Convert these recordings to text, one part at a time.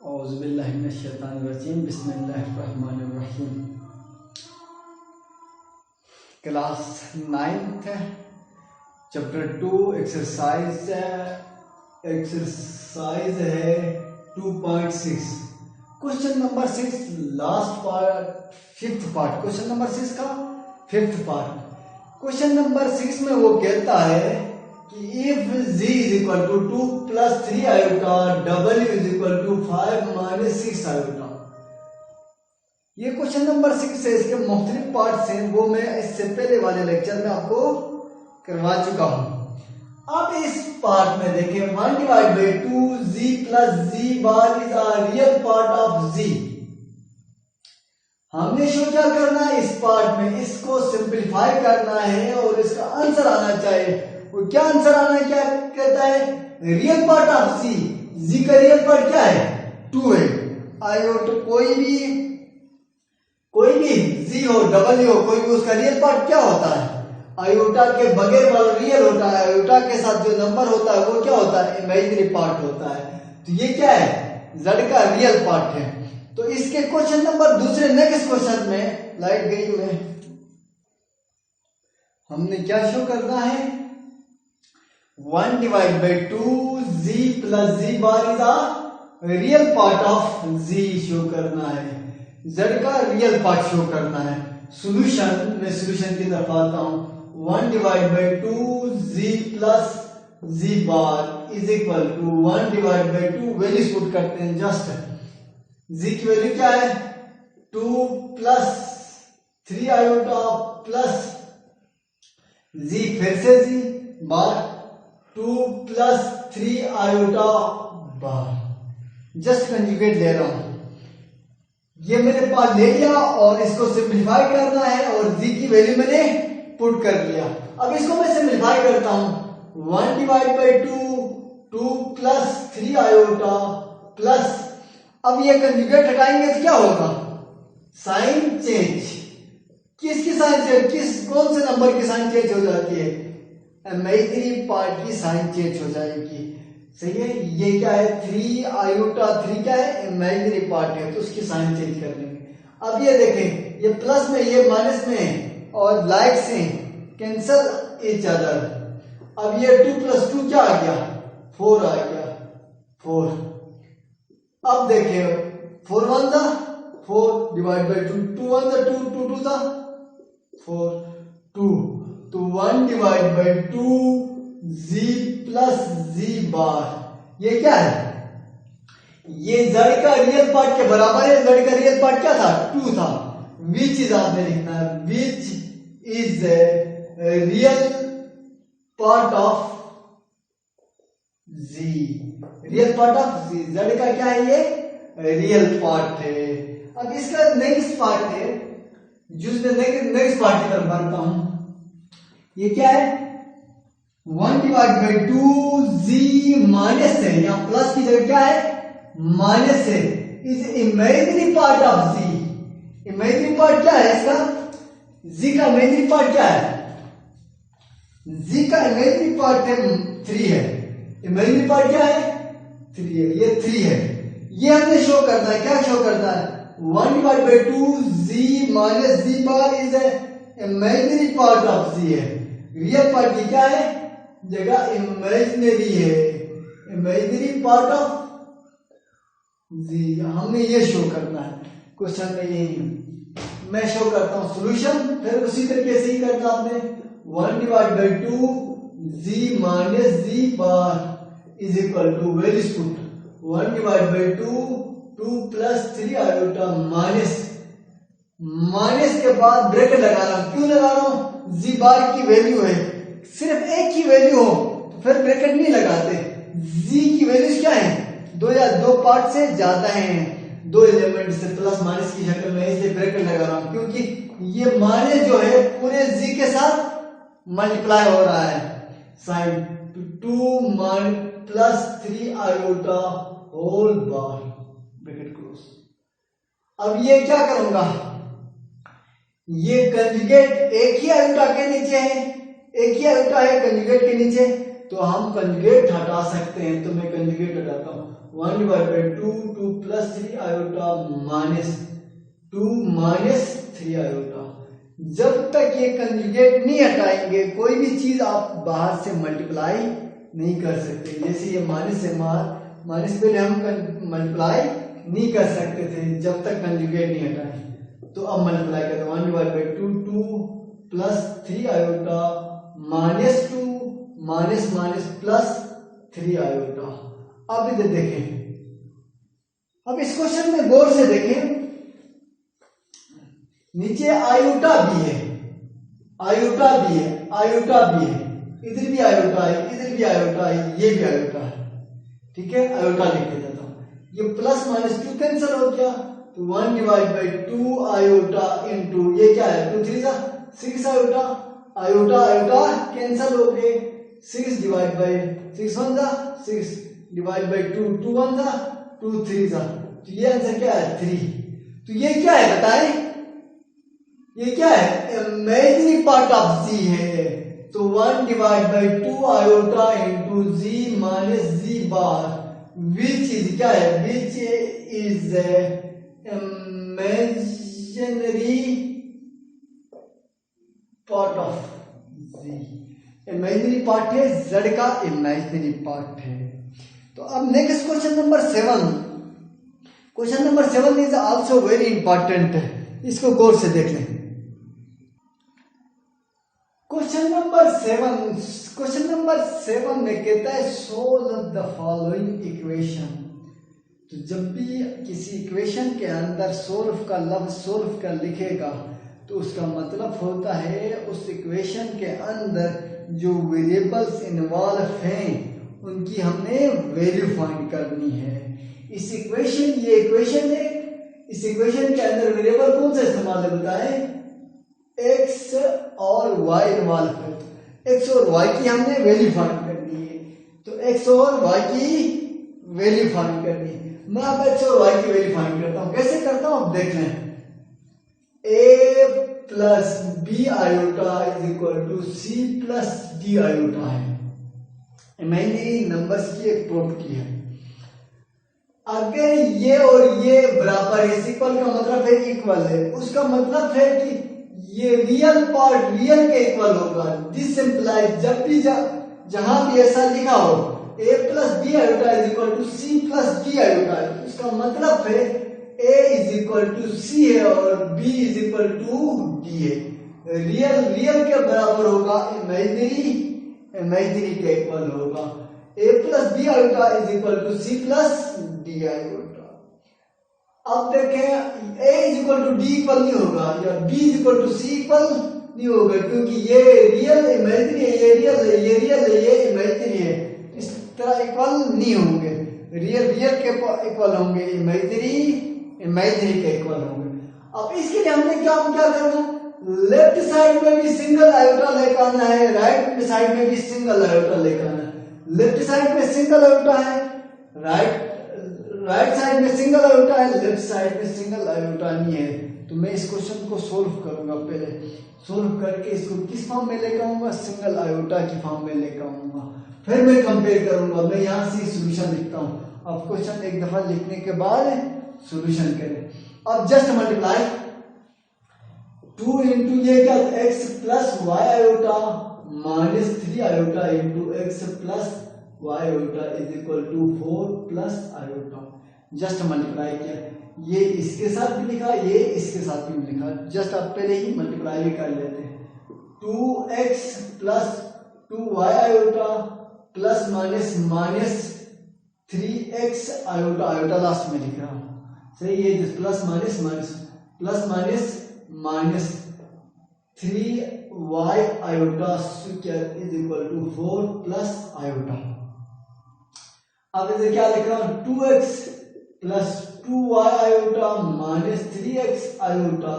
औज़ुबिल्लाहिमिनश्शैतानिर्रजीम बिस्मिल्लाहिर्रहमानिर्रहीम। Class 9th chapter 2 exercise है 2.6 question number 6 last part 5th part question number 6 का 5th part. Question number 6 में वो कहता है कि if z is equal to 2 plus 3 iota w is equal to 5 minus 6 iota. ये question number 6 है, इसके मुख्तलिफ पार्ट्स हैं, वो मैं इससे पहले वाले लेक्चर में आपको करवा चुका हूं। अब इस पार्ट में देखें 1 divide by 2 z plus z bar is a real part of z। हमने शो क्या करना है इस पार्ट में, इसको सिंपलीफाई करना है और इसका आंसर आना चाहिए। वो क्या आंसर आना है, क्या कहता है, रियल पार्ट ऑफ z का रियल पार्ट क्या है 2 है। आयोटा कोई भी z हो w हो कोई भी उसका रियल पार्ट क्या होता है, आयोटा के बगैर वाला रियल होता है, आयोटा के साथ जो नंबर होता है वो क्या होता है इमेजिनरी पार्ट होता है। तो ये क्या है z का रियल पार्ट है। तो इसके क्वेश्चन नंबर दूसरे नेक्स्ट क्वेश्चन में लाइट गई में हमने क्या शो करना है 1 divide by 2 z plus z bar is a real part of z show करना है, z का रियल पार्ट शो करना है। सॉल्यूशन में सॉल्यूशन की तरफ आता हूं 1 divide by 2 z plus z bar is equal to 1 divide by 2 values put करते हैं जस्ट। z की वैल्यू क्या है 2 प्लस 3 आयोटा प्लस z फिर से z बार 2 प्लस 3 आयोटा बार, जस्ट कंजुगेट ले रहा हूं। ये मेरे पास ले लिया और इसको सिंपलीफाई करना है और z की वैल्यू मैंने पुट कर लिया। अब इसको मैं सिंपलीफाई करता हूं 1 divide by 2 plus 3 iota plus, अब ये कंजुगेट हटाएंगे तो क्या होगा साइन चेंज। किसकी साइन चेंज, कौन से नंबर की साइन चेंज हो जाती है, इमेजिनरी पार्ट की साइन चेंज हो जाएगी। सही है, ये क्या है 3 आयोटा 3 क्या है इमेजिनरी पार्ट है तो उसकी साइन चेंज कर लेंगे। अब ये देखें ये प्लस में ये माइनस में और लाइक से कैंसल ईच अदर। अब ये 2 प्लस 2 क्या आ गया 4 आ गया 4। अब देखें 4 1 था 4 डिवाइड बाई 2 2 1 था 2 2 2 था 4 2 तो 1 divide by 2 z plus z बार ये क्या है, ये z का रियल पार्ट के बराबर है। z का रियल पार्ट क्या था 2 था, विच इज आपने लिखना है which is real part of z, real part of z का क्या है ये रियल पार्ट है। अब इसका नेक्स्ट पार्ट है जिसमें नेक्स्ट पार्ट की तरफ बढ़ता हूं, ये क्या है 1 डिवाइड बाई 2 z माइनस है, यहां प्लस की जगह क्या है माइनस है, is imaginary part of z। Imaginary part क्या है इसका, z का इमेजिनरी पार्ट क्या है, z का इमेजिनरी पार्ट है 3 है, इमेजिनरी पार्ट क्या है 3 है, ये 3 है। ये हमने शो करना है, क्या शो करना है 1 divide by 2 z minus z bar is imaginary part of z है, रियल पार्ट की क्या है जगह इमेजिनरी है, इमेजिनरी पार्ट ऑफ z। हमने ये शो करना है क्वेश्चन में, यही मैं शो करता हूं सॉल्यूशन, फिर उसी तरीके से ही करना आपने 1 divide by 2 z minus z bar is equal to values put 1 divide by 2 plus 3 iota minus के बाद ब्रैकेट लगा रहा हूं, क्यों लगा रहा हूं z बार की वैल्यू है, सिर्फ एक की वैल्यू हो तो फिर ब्रैकेट नहीं लगाते। z की वैल्यूज क्या है 2 या 2 पार्ट से ज्यादा हैं, 2 एलिमेंट से प्लस माइनस की शक्ल में, इसलिए ब्रैकेट लगा रहा हूं क्योंकि ये माइनस जो है पूरे z के साथ मल्टीप्लाई हो रहा है। Sign 2 plus 3 iota whole bar bracket close. अब ये क्या करूंगा, ये कंजुगेट एक ही आयोटा के नीचे है, एक ही आयोटा है कंजुगेट के नीचे, तो हम कंजुगेट हटा सकते हैं, तो मैं कंजुगेट हटाता हूँ। 1 divide by 2, 2 plus 3 iota minus 2 minus 3 iota. जब तक ये कंजुगेट नहीं हटाएंगे कोई भी चीज आप बाहर से मल्टीप्लाई नहीं कर सकते। जैसे ये माइनस से माइनस पहले हम मल्टीप्लाई नहीं कर सकते थे जब तक कंजुगेट नहीं हटाए, तो अब मल्टीप्लाई करते हैं। 1 divide by 2, 2 plus 3 iota minus 2 minus minus plus 3 iota. अब इधर देखें, अब इस क्वेश्चन में गौर से देखें, नीचे आयोटा भी है, आयोटा भी है, आयोटा भी है, इधर भी आयोटा है, इधर भी आयोटा है, ये भी आयोटा है। ठीक है, आयोटा लिख देता हूं। ये प्लस माइनस 2 कैंसिल हो गया, तो 1 डिवाइड बाई 2 आयोटा इंटू ये क्या है 2 3 6 आयोटा, आयोटा आयोटा कैंसिल हो गए। 6 डिवाइड बाई 6 1 6 डिवाइड बाई 2 2 1 2 3 तो ये आंसर क्या है 3। तो ये क्या है बताएं, ये क्या है इमेजिनरी पार्ट ऑफ जी है। तो 1 divide by 2 iota into z minus z bar which is क्या है, which is imaginary part of z. Imaginary part है, z का इमेजिनरी पार्ट है। तो अब next question number 7। Question number 7 is also very important है, इसको गौर से देख लें। क्वेश्चन नंबर 7 में कहता है सोल्व द फॉलोइंग इक्वेशन। तो जब भी किसी इक्वेशन के अंदर सोल्व का लफ्ज सोल्व कर लिखेगा तो उसका मतलब होता है उस इक्वेशन के अंदर जो वेरिएबल्स इन्वॉल्व हैं उनकी हमने वैल्यू फाइंड करनी है। इस इक्वेशन, ये इक्वेशन है, इस इक्वेशन के अंदर वेरिएबल कौन सा इस्तेमाल है बताएं, x और y इन्वॉल्व है। x और y की हमने वैल्यू फाइंड करनी है, तो x और y की वैल्यू फाइंड करनी है। मैं अब x और y की वैल्यू फाइंड करता हूं, कैसे करता हूं आप देख लें। a plus b iota is equal to c plus d iota है, इमेजिनरी नंबर्स की एक प्रॉपर्टी है। अगर ये और ये बराबर है, इक्वल का मतलब है इक्वल है, उसका मतलब है कि ये रियल पार्ट रियल के इक्वल होगा। दिस इंप्लाइज जब भी जहां भी ऐसा लिखा हो a plus b iota is equal to c plus d iota, उसका मतलब है a is equal to c है और b is equal to d है। रियल के बराबर होगा, इमेजिनरी के इक्वल होगा। a plus b iota is equal to c plus d iota. अब देखें a is equal to d equal नहीं होगा या b is equal to c equal नहीं होगा, क्योंकि ये रियल इमेजिनरी है, ये रियल है, ये रियल है, ये इमेजिनरी है, इस तरह इक्वल नहीं होंगे। रियल के इक्वल होंगे, इमेजिनरी के इक्वल होंगे। अब इसके लिए हमने क्या करना, लेफ्ट साइड में भी सिंगल आयोटा लेकर आना है, राइट साइड में भी सिंगल आयोटा लेकर आना है। लेफ्ट साइड में सिंगल आयोटा है, राइट साइड में सिंगल आयोटा है, लेफ्ट साइड में सिंगल आयोटा नहीं है। तो मैं इस क्वेश्चन को सोल्व करूंगा, पहले सोल्व करके इसको किस फॉर्म में लेकर आऊंगा, सिंगल आयोटा की फॉर्म में लेकर आऊंगा, फिर मैं कंपेयर करूंगा। मैं यहां से सॉल्यूशन लिखता हूं, अब क्वेश्चन एक दफा लिखने के बाद सॉल्यूशन करें। अब जस्ट मल्टीप्लाई 2 इंटू ये क्या x plus y iota minus 3 iota into x plus y iota is equal to 4 plus iota. Just multiply किया, ये इसके साथ भी लिखा, ये इसके साथ भी लिखा, जस्ट अब पहले ही मल्टीप्लाई भी कर लेते हैं। 2x plus 2y iota plus minus 3x iota, iota last में लिख रहा हूं, सही है, plus minus 3y iota square is equal to 4 plus iota. अब इधर क्या लिख रहा हूं, 2x plus 2y iota minus 3x iota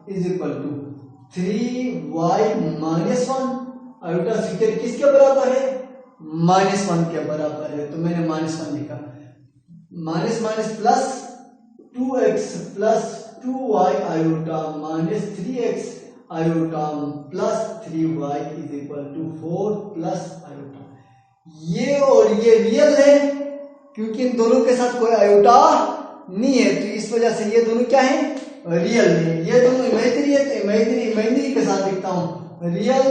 is equal to 3y minus 1 iota square किसके बराबर है, -1 के बराबर है, तो मैंने -1 लिखा। Minus plus 2x plus 2y iota minus 3x iota plus 3y is equal to 4 plus iota. ये और ये रियल है क्योंकि इन दोनों के साथ कोई आयोटा नहीं है, तो इस वजह से ये दोनों क्या है, रियल है। ये दोनों इमेजिनरी है तो इमेजिनरी इमेजिनरी के साथ लिखता हूं, रियल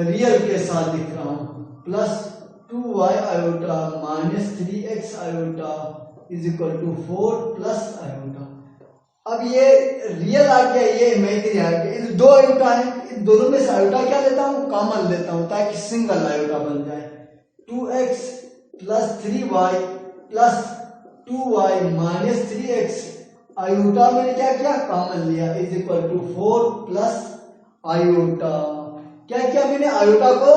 रियल के साथ लिख रहा हूं। Plus 2y iota minus 3x iota is equal to 4 plus iota. अब ये रियल आ गया, ये इमेजिनरी आ गया, ये दो आयोटा है, इन दोनों में से आयोटा क्या लेता हूँ, कॉमन लेता हूँ ताकि सिंगल आयोटा बन जाए। 2x plus 3y plus 2y minus 3x iota मैंने क्या किया, कॉमन लिया, is equal to 4 plus iota. क्या किया मैंने, आयोटा को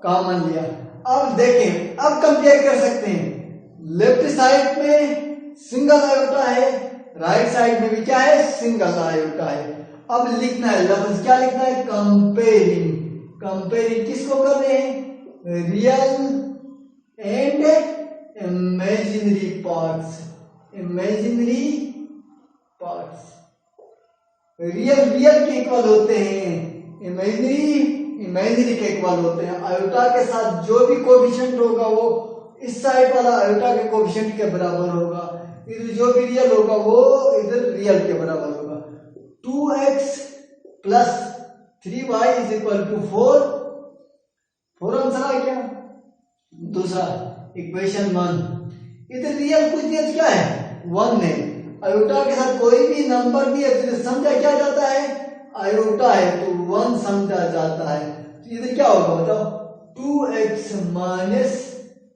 कॉमन लिया। अब देखें, अब कंपेयर कर सकते हैं, लेफ्ट साइड में सिंगल आयोटा है, राइट साइड में भी क्या है, सिंगल आयोटा है। अब लिखना है लफ्ज, क्या लिखना है, कंपेयरिंग। कंपेयरिंग किसको कर रहे हैं, real and imaginary parts. Imaginary parts real real के इक्वल होते हैं, इमेजिनरी इमेजिनरी के इक्वल होते हैं। आयोटा के साथ जो भी कोएफिशिएंट होगा वो इस साइड वाला आयोटा के कोएफिशिएंट के बराबर होगा, इधर जो भी रियल होगा वो इधर रियल के बराबर होगा। 2x plus 3y is equal to 4 answer आ गया। दूसरा इक्वेशन 1, इधर रियल कुछ दिया क्या है, 1 है, आयोटा के साथ कोई भी नंबर दिया तो समझा क्या जाता है, आयोटा है तो 1 समझा जाता है। तो इधर क्या होगा बताओ, 2x minus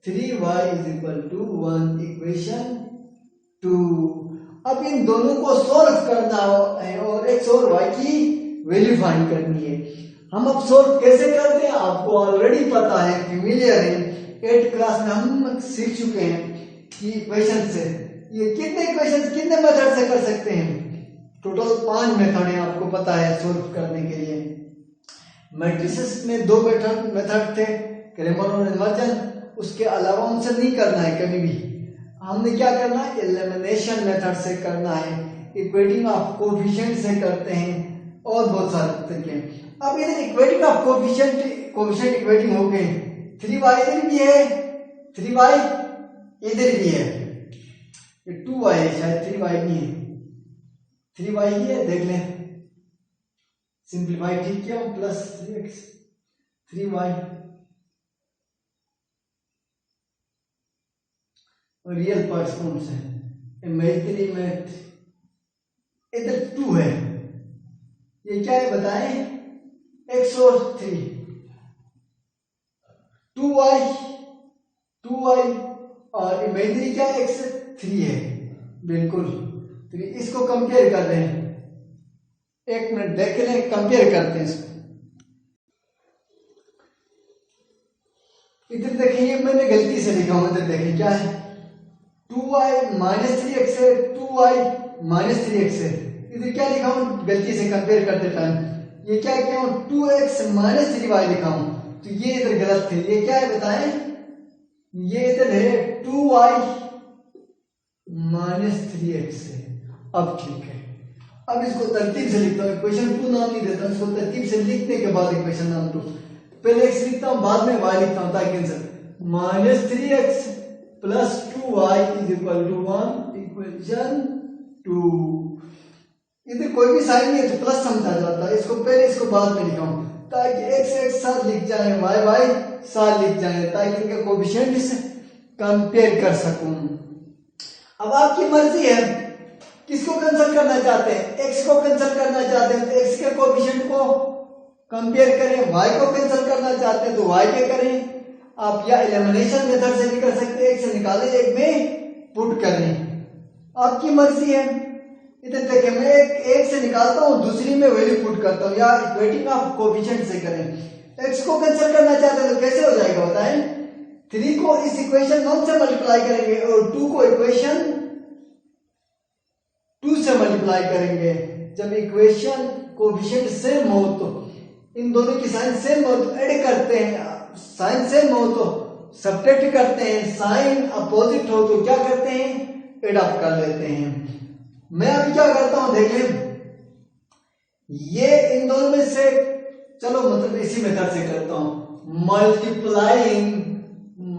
3y is equal to 1, equation 2। अब इन दोनों को सॉल्व करना है और x और y की वैल्यू फाइंड करनी है। हम अब सॉल्व कैसे करते हैं आपको ऑलरेडी पता है, फेमिलियर है, 8th क्लास में हम सीख चुके हैं कि इक्वेशन से ये कितने इक्वेशन कितने मेथड से कर सकते हैं, टोटल 5 मेथड है, आपको पता है सोल्व करने के लिए। मैट्रिसेस में 2 मेथड थे, क्रैमर और इन्वर्जन, उसके अलावा उनसे नहीं करना है कभी भी। हमने क्या करना है, एलिमिनेशन मेथड से करना है, इक्वेटिंग ऑफ कोएफिशिएंट से करते हैं और बहुत सारे तरीके। अब इधर इक्वेटिंग ऑफ कोएफिशिएंट इक्वेटिंग हो गए, 3y इधर भी है, 3y इधर भी है, ये 2y है शायद, 3y नहीं है, 3y ही है, देख लें, सिंप्लीफाई ठीक किया, प्लस 3x 3y और रियल पार्ट्स कौन से हैं, इमेजिनरी में इधर 2 है, ये क्या है बताएं, x और 3, 2y और इमेजिनरी क्या है, x 3 है, बिल्कुल 3। इसको कंपेयर कर रहे हैं, 1 मिनट देख लें, कंपेयर करते हैं इसको। इधर देखिए मैंने गलती से लिखा हूं, इधर देखिए क्या है, 2y माइनस 3x है, 2y माइनस 3x है, इधर क्या लिखा हूं गलती से कंपेयर करते टाइम, ये क्या किया हूं 2x माइनस 3y लिखा हूं, तो ये इधर गलत थे, ये क्या है बताएं, ये इधर है 2y माइनस 3x है। अब ठीक है, अब इसको तरतीब से लिखता हूं, इक्वेशन 2 नाम नहीं देता, इसको तरतीब से लिखने के बाद इक्वेशन नाम 2, पहले x लिखता हूं बाद में y लिखता हूं ताकि answer, minus 3x plus 2y is equal to 1, equation 2। इधर कोई भी साइन नहीं है तो प्लस समझा जाता है, इसको पहले इसको बाद में लिखाऊं ताकि x साथ लिख जाए, y साथ लिख जाए, ताकि इनके कोएफिशिएंट्स कंपेयर कर सकूं। अब आपकी मर्जी है, किसको कैंसिल करना चाहते हैं, x को कैंसिल करना चाहते हैं तो x के कोएफिशिएंट को कंपेयर करें, y को कैंसिल करना चाहते हैं तो y के करें। आप या एलिमिनेशन मेथड से भी कर सकते हैं, एक से निकालें एक में पुट करें, आपकी मर्जी है। इधर देखिए मैं एक से निकालता हूं, दूसरी में वैल्यू पुट करता हूं, या इक्वेटिंग ऑफ कोएफिशिएंट से करें। x को कैंसिल करना चाहते हैं तो कैसे हो जाएगा बताएं, 3 को इस इक्वेशन 1 से मल्टीप्लाई करेंगे और 2 को इक्वेशन 2 से मल्टीप्लाई करेंगे। जब इक्वेशन कोएफिशिएंट सेम हो तो इन दोनों की साइन सेम हो तो ऐड करते हैं, साइन सेम हो तो सब्ट्रैक्ट करते हैं, साइन अपोजिट हो तो क्या करते हैं, एड अप कर लेते हैं। मैं अभी क्या करता हूं देख लें, ये इन दोनों में से चलो मतलब इसी मेथड से करता हूं,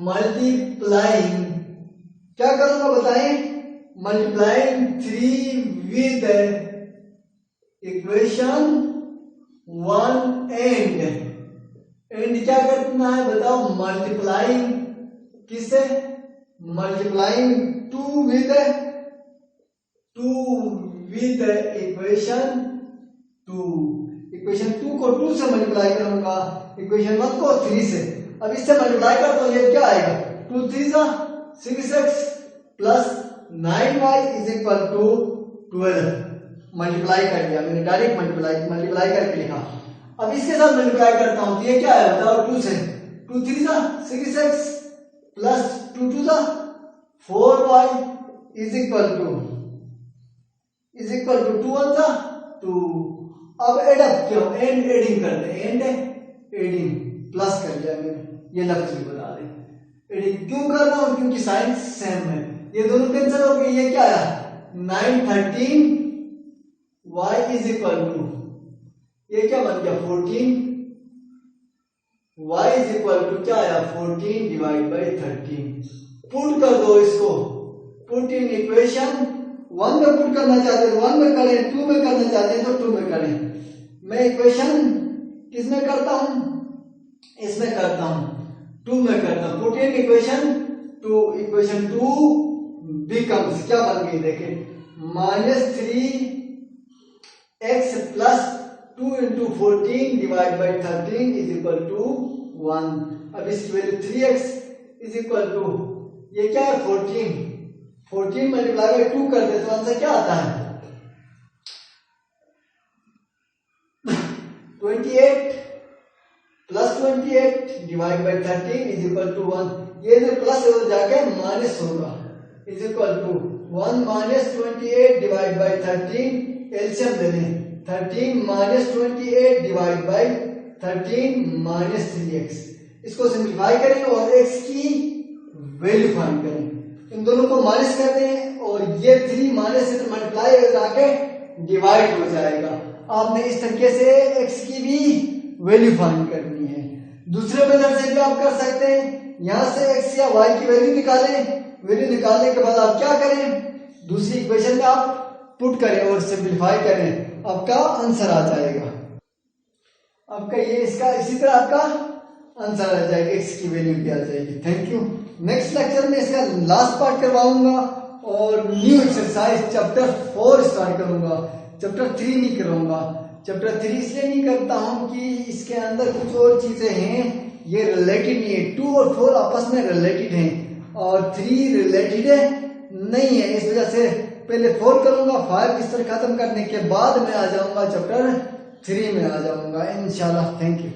मल्टीप्लाइंग, क्या करूंगा बताएं, मल्टीप्लाइंग 3 विद इक्वेशन 1 एंड क्या करना है बताओ, मल्टीप्लाइंग किससे, मल्टीप्लाइंग 2 विद इक्वेशन 2, इक्वेशन 2 को 2 से मल्टीप्लाई करूंगा, इक्वेशन 1 को 3 से। अब इससे मल्टीप्लाई करता हूं, ये क्या आएगा, 2 3 6x plus 9y is equal to 12। Multiply कर दिया मैंने, डायरेक्ट मल्टीप्लाई करके लिखा। अब इसके साथ मल्टीप्लाई करता हूं तो ये क्या है बताओ, 2 से, 2 3 6x plus 2 2 4y is equal to 2 1 2। अब एडअप क्यों, एंड एडिंग कर दे, एंड एडिंग प्लस कर दिया मैंने, ये लफ्ज भी बता दे। एडिंग क्यों कर रहा हूं, क्योंकि साइन सेम है, ये दोनों कैंसिल हो गए, ये क्या आया 9 13 y इज इक्वल टू, ये क्या बन गया 14, y इज इक्वल टू क्या आया 14 डिवाइड बाई 13। पुट कर दो इसको, पुट इन इक्वेशन 1 में पुट करना चाहते हैं 1 में करें, 2 में करना चाहते हैं तो 2 में करें। मैं इक्वेशन किसमें करता हूं, इसमें करता हूं, 2 में करता हूं। Put in equation 2, equation 2 becomes क्या बन गई देखें, -3x plus 2 into 14 divide by 13 is equal to 1। अब इसकी value 3x is equal to, ये क्या है 14 मल्टीप्लाई बाई 2 करते तो आंसर क्या आता है 28 plus 28 divide by 13 is equal to 1। ये जो प्लस हो जाके माइनस होगा, is equal to 1 minus 28 divide by 13, LCM ले लें, 13 minus 28 divide by 13 minus 3x। इसको सिंप्लीफाई करें और x की वैल्यू फाइंड करें, इन दोनों को माइनस कर दें और ये 3 माइनस से मल्टीप्लाई हो जाके डिवाइड हो जाएगा। आपने इस तरीके से x की भी वैल्यू फाइंड करनी है। दूसरे मेथड से भी आप कर सकते हैं, यहां से x या y की वैल्यू निकालें, वैल्यू निकालने के बाद आप क्या करें, दूसरी इक्वेशन में आप पुट करें और सिंप्लीफाई करें, आपका आंसर आ जाएगा। आपका ये इसका इसी तरह आपका आंसर आ जाएगा, x की वैल्यू भी आ जाएगी। Thank you. नेक्स्ट लेक्चर में इसका लास्ट पार्ट करवाऊंगा और न्यू एक्सरसाइज चैप्टर 4 स्टार्ट करूंगा, चैप्टर 3 नहीं करूंगा। चैप्टर 3 इसलिए नहीं करता हूं कि इसके अंदर कुछ और चीजें हैं, ये रिलेटेड नहीं है। 2 और 4 आपस में रिलेटेड हैं और 3 रिलेटेड नहीं है, इस वजह से पहले 4 करूंगा, 5 इस तरह खत्म करने के बाद मैं आ जाऊंगा चैप्टर 3 में आ जाऊंगा इंशाल्लाह। Thank you.